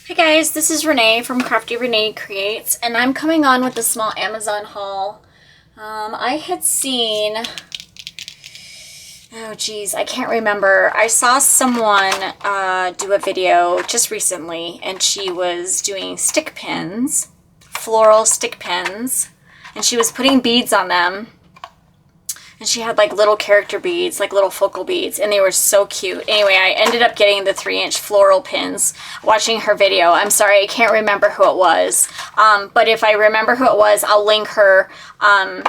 Hi guys, this is Renee from Crafty Renee Creates, and I'm coming on with a small Amazon haul. I had seen, oh geez, I can't remember. I saw someone do a video just recently, and she was doing stick pins, floral stick pins, and she was putting beads on them. And she had like little character beads, like little focal beads, and they were so cute. Anyway, I ended up getting the 3-inch floral pins watching her video. I'm sorry, I can't remember who it was. But if I remember who it was, I'll link her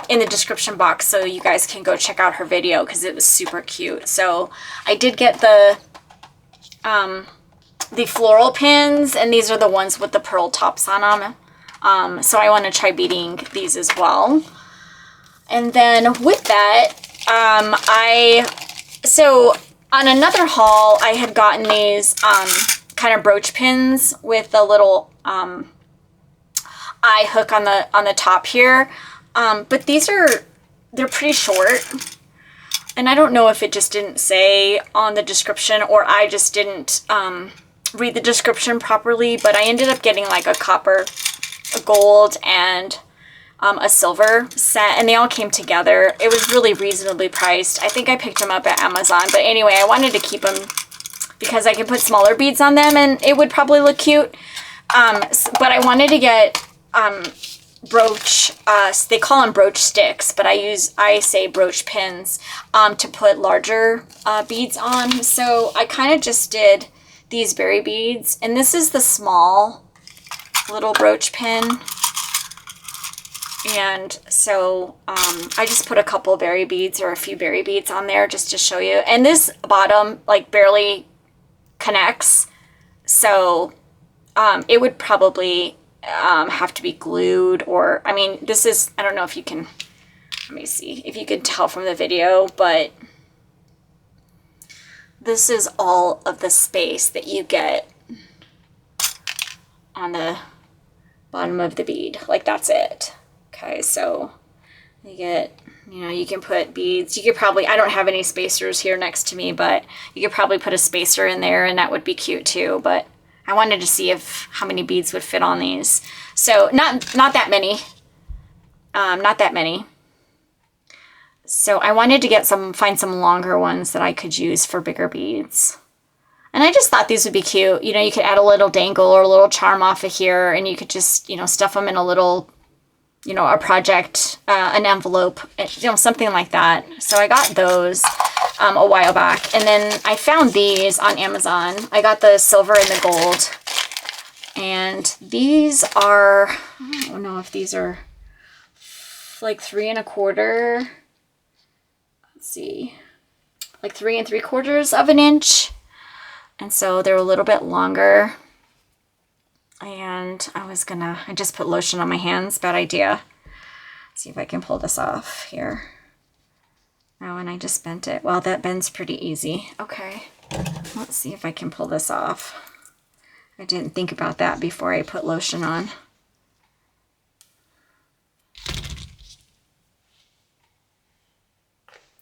in the description box so you guys can go check out her video because it was super cute. So I did get the floral pins, and these are the ones with the pearl tops on them. So I want to try beading these as well. And then with that, so on another haul, I had gotten these kind of brooch pins with a little eye hook on the top here. But they're pretty short. And I don't know if it just didn't say on the description or I just didn't read the description properly, but I ended up getting like a copper, a gold, and a silver set, and they all came together. It was really reasonably priced. I think I picked them up at Amazon, but anyway, I wanted to keep them because I can put smaller beads on them and it would probably look cute. But I wanted to get brooch, they call them brooch sticks, but I say brooch pins to put larger beads on. So I kind of just did these berry beads, and this is the small little brooch pin. And so I just put a couple berry beads or a few berry beads on there just to show you. And this bottom like barely connects. So it would probably have to be glued, or, I mean, this is, I don't know if you can, let me see if you can tell from the video, but this is all of the space that you get on the bottom of the bead. Like, that's it. Okay, so you get, you can put beads. You could probably, I don't have any spacers here next to me, but you could probably put a spacer in there and that would be cute too. But I wanted to see how many beads would fit on these. So not that many, not that many. So I wanted to find some longer ones that I could use for bigger beads. And I just thought these would be cute. You could add a little dangle or a little charm off of here, and you could just, stuff them in a little, a project, an envelope, something like that. So I got those a while back. And then I found these on Amazon. I got the silver and the gold. And these are, I don't know if these are like 3 1/4. Let's see, like 3 3/4 of an inch. And so they're a little bit longer. And I just put lotion on my hands. Bad idea. See if I can pull this off here. Oh, and I just bent it. Well, that bends pretty easy. Okay. Let's see if I can pull this off. I didn't think about that before I put lotion on.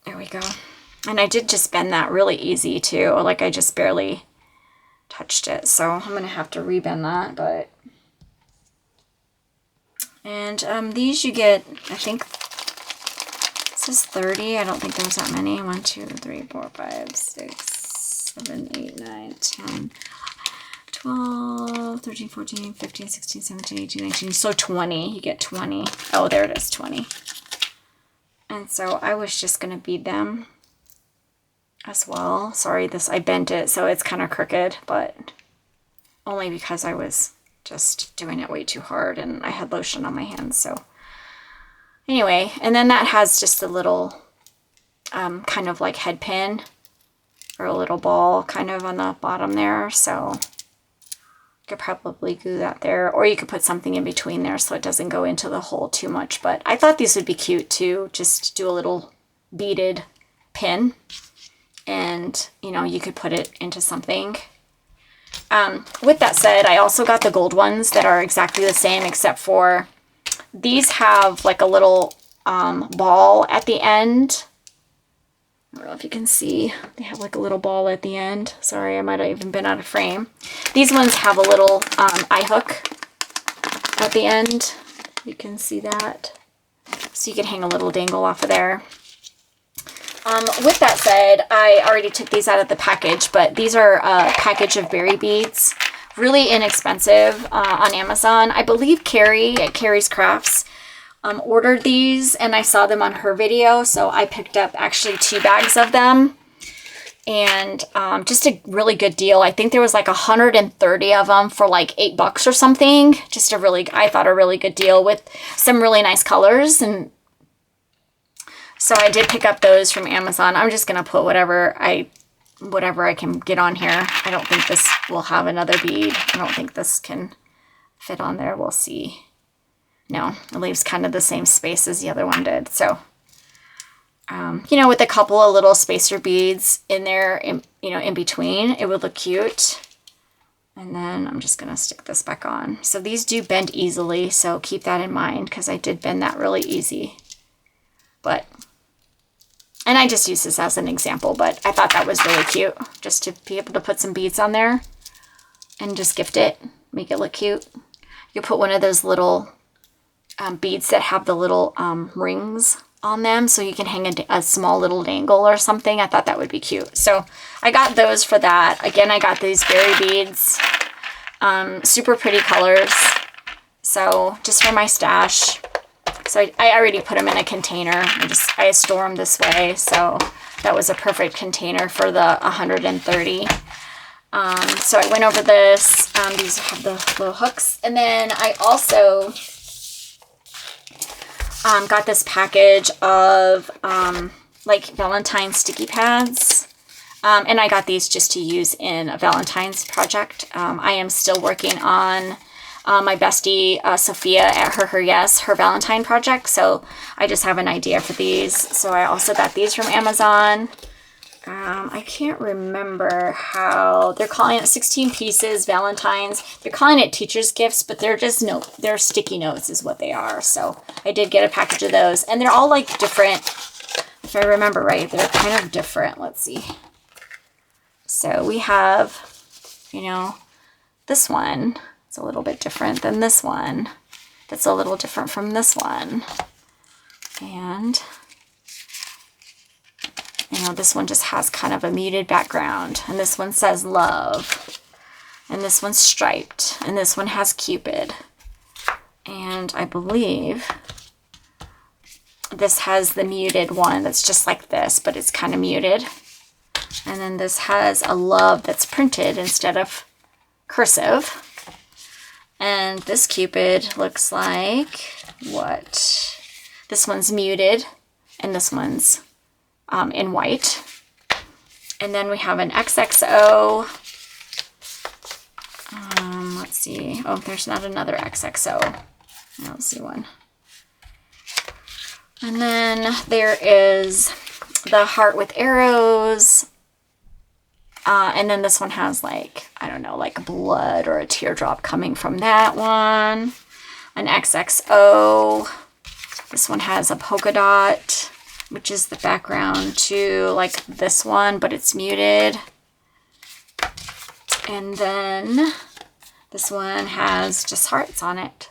There we go. And I did just bend that really easy too. Like, I just barely touched it, so I'm gonna have to rebend that. But and these you get, I think this is 30. I don't think there's that many. 1 2 3 4 5 6 7 8 9 10 12 13 14 15 16 17 18 19. So 20. You get 20. Oh, there it is, 20. And so I was just gonna bead them as well. Sorry, I bent it so it's kind of crooked, but only because I was just doing it way too hard and I had lotion on my hands. So anyway, and then that has just a little kind of like head pin or a little ball kind of on the bottom there. So you could probably glue that there, or you could put something in between there so it doesn't go into the hole too much. But I thought these would be cute too, just do a little beaded pin. And, you could put it into something. With that said, I also got the gold ones that are exactly the same, except for these have like a little ball at the end. I don't know if you can see, they have like a little ball at the end. Sorry, I might have even been out of frame. These ones have a little eye hook at the end. You can see that. So you can hang a little dangle off of there. With that said, I already took these out of the package, but these are a package of berry beads. Really inexpensive on Amazon. I believe Carrie at Carrie's Crafts ordered these, and I saw them on her video, so I picked up actually 2 bags of them. And just a really good deal. I think there was like 130 of them for like $8 or something. Just a really, I thought a really good deal with some really nice colors. And so I did pick up those from Amazon. I'm just going to put whatever I can get on here. I don't think this will have another bead. I don't think this can fit on there. We'll see. No, it leaves kind of the same space as the other one did. So, you know, with a couple of little spacer beads in there, in between, it would look cute. And then I'm just going to stick this back on. So these do bend easily, so keep that in mind, because I did bend that really easy. And I just use this as an example, but I thought that was really cute, just to be able to put some beads on there and just gift it, make it look cute. You put one of those little beads that have the little rings on them, so you can hang a small little dangle or something. I thought that would be cute. So I got those for that. Again, I got these berry beads, super pretty colors. So just for my stash. So I already put them in a container. I store them this way. So that was a perfect container for the 130. So I went over this. These have the little hooks. And then I also got this package of like Valentine's sticky pads. And I got these just to use in a Valentine's project. I am still working on my bestie Sophia at her Valentine project. So I just have an idea for these. So I also got these from Amazon. I can't remember how they're calling it, 16 pieces Valentine's. They're calling it teacher's gifts, but they're just they're sticky notes is what they are. So I did get a package of those, and they're all like different. If I remember right, they're kind of different. Let's see. So we have, this one. It's a little bit different than this one. That's a little different from this one. And, this one just has kind of a muted background. And this one says love. And this one's striped. And this one has Cupid. And I believe this has the muted one that's just like this, but it's kind of muted. And then this has a love that's printed instead of cursive. And this Cupid looks like what? This one's muted, and this one's in white. And then we have an XXO. Let's see. Oh, there's not another XXO. I don't see one. And then there is the heart with arrows. And then this one has like, I don't know, like blood or a teardrop coming from that one. An XXO. This one has a polka dot, which is the background to like this one, but it's muted. And then this one has just hearts on it.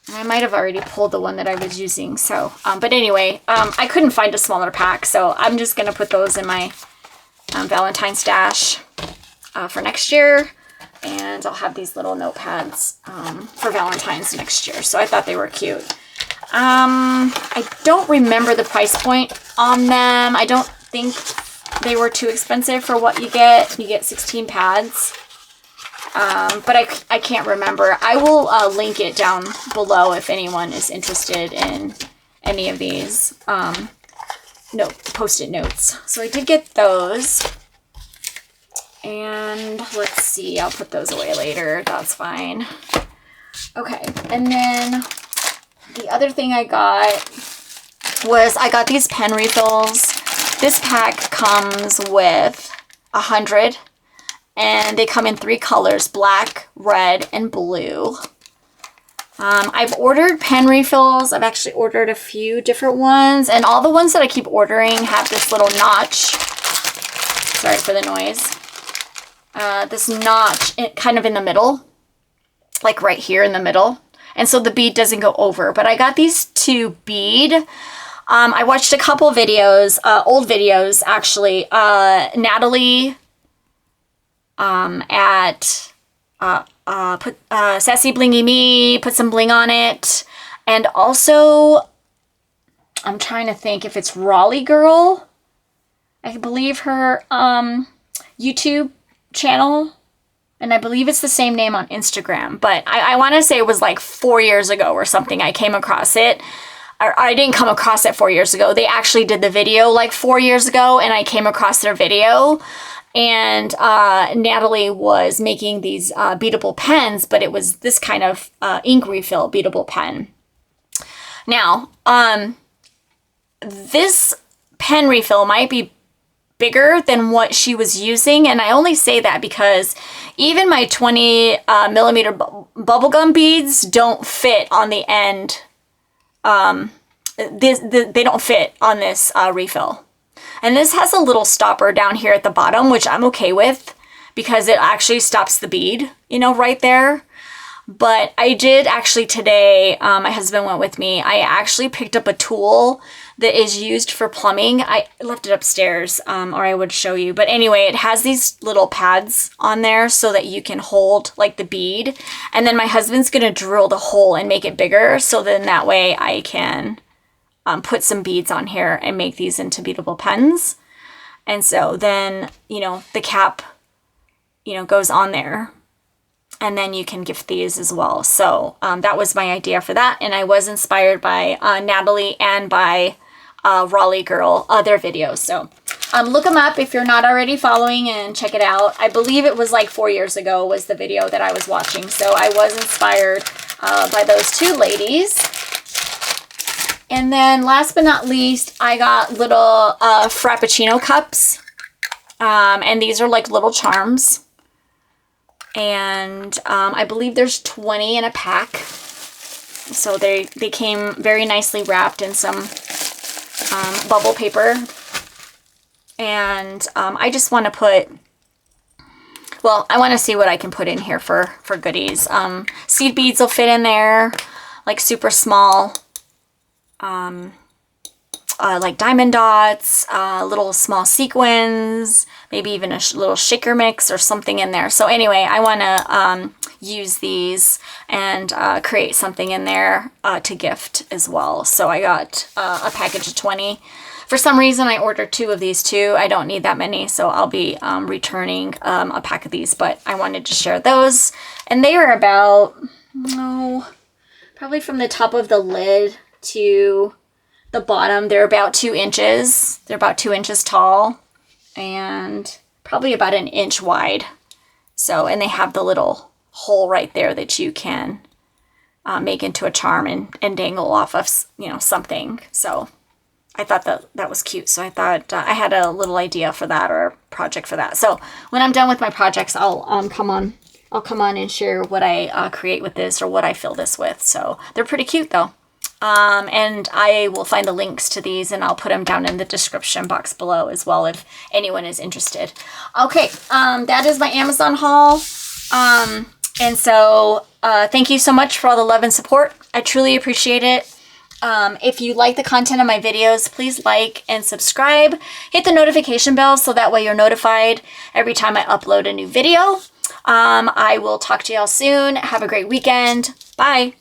And I might have already pulled the one that I was using. So, but anyway, I couldn't find a smaller pack, so I'm just going to put those in my Valentine's stash for next year, and I'll have these little notepads for Valentine's next year. So I thought they were cute. I don't remember the price point on them. I don't think they were too expensive for what you get. You get 16 pads, but I can't remember. I will link it down below if anyone is interested in any of these. Post-it notes. So I did get those. And let's see, I'll put those away later. That's fine. Okay, and then the other thing I got was I got these pen refills. This pack comes with 100, and they come in 3 colors, black, red, and blue. I've ordered pen refills. I've actually ordered a few different ones, and all the ones that I keep ordering have this little notch. Sorry for the noise. This notch kind of in the middle, like right here in the middle. And so the bead doesn't go over, but I got these to bead. I watched a couple videos, old videos actually. Natalie at Sassy Blingy Me, put some bling on it. And also, I'm trying to think if it's Raleigh Girl. I believe her YouTube channel. And I believe it's the same name on Instagram. But I want to say it was like 4 years ago or something I came across it. I didn't come across it 4 years ago. They actually did the video like 4 years ago, and I came across their video. And Natalie was making these beadable pens, but it was this kind of ink refill beadable pen. Now, this pen refill might be bigger than what she was using, and I only say that because even my 20 millimeter bubblegum beads don't fit on the end. They don't fit on this refill. And this has a little stopper down here at the bottom, which I'm okay with because it actually stops the bead, you know, right there. But I did actually today, my husband went with me, I actually picked up a tool that is used for plumbing. I left it upstairs, or I would show you. But anyway, it has these little pads on there so that you can hold like the bead. And then my husband's gonna drill the hole and make it bigger. So then that way I can put some beads on here and make these into beadable pens. And so then, you know, the cap, you know, goes on there. And then you can gift these as well. So that was my idea for that. And I was inspired by Natalie and by Raleigh Girl, their videos. So look them up if you're not already following and check it out. I believe it was like 4 years ago was the video that I was watching. So I was inspired by those two ladies. And then last but not least, I got little Frappuccino cups. And these are like little charms. And I believe there's 20 in a pack. So they came very nicely wrapped in some bubble paper. And I just want to put, well, I want to see what I can put in here for goodies. Seed beads will fit in there, like super small. Like diamond dots, little small sequins, maybe even a little shaker mix or something in there. So anyway, I want to use these and create something in there to gift as well. So I got a package of 20. For some reason, I ordered 2 of these too. I don't need that many, so I'll be returning a pack of these, but I wanted to share those. And they are about, probably from the top of the lid to the bottom, they're about 2 inches. They're about 2 inches tall and probably about 1 inch wide. So, and they have the little hole right there that you can make into a charm and dangle off of, you know, something. So I thought that was cute. So I thought I had a little idea for that or a project for that. So when I'm done with my projects, I'll come on and share what I create with this or what I fill this with. So they're pretty cute though. And I will find the links to these and I'll put them down in the description box below as well if anyone is interested. Okay, that is my Amazon haul. And so thank you so much for all the love and support. I truly appreciate it. If you like the content of my videos, please like and subscribe. Hit the notification bell so that way you're notified every time I upload a new video. I will talk to y'all soon. Have a great weekend. Bye.